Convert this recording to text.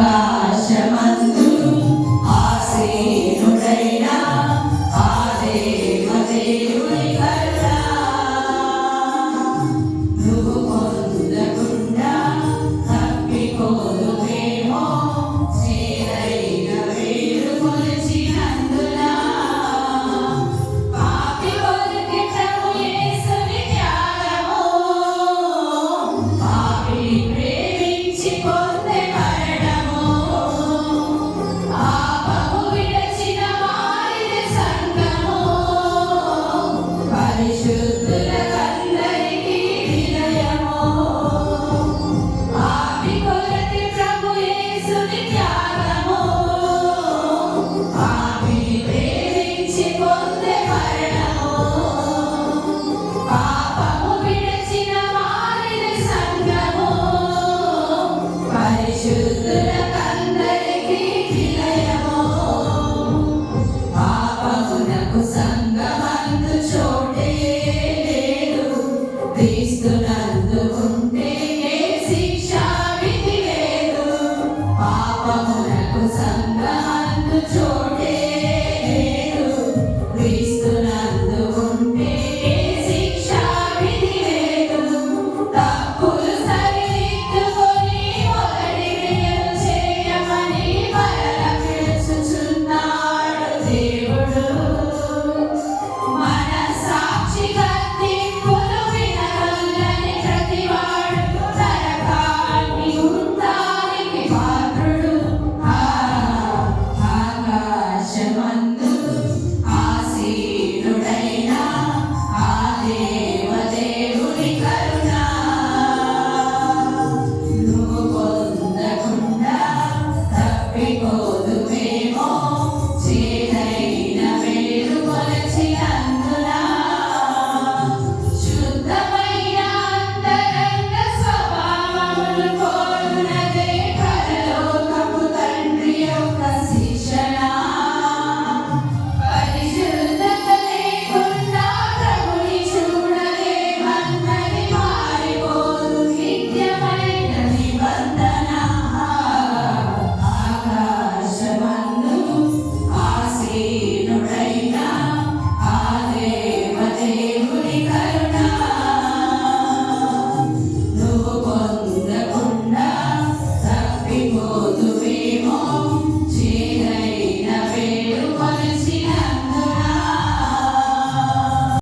ఆకాశమందు ఆసీనుడైన ఆ దేవదేవుని కరుణ నువ్వు పొందకుండా తప్పిపోదువేమో చేరైన వేరు కొలిచినందున పాపి కొలికి ప్రభు యేసుని త్యాగము పాపి ప్రేమించి పొందే మరణము పాపము విడచిన వారిది సంఘము పరిశుద్ధులకందరికీ విలయము పాపి కొలతి ప్రభు యేసుని త్యాగము పాపి ప్రేమించి పొందే మరణము పాపము విడచిన వారిది సంఘము పరిశుద్ధులకందరికీ విలయము పాపమునకు సంగమందు చోటే లేదు క్రీస్తునందు ఉంటే ఏ శిక్షా విధి లేదు పాపమునకు సంగమందు చోటే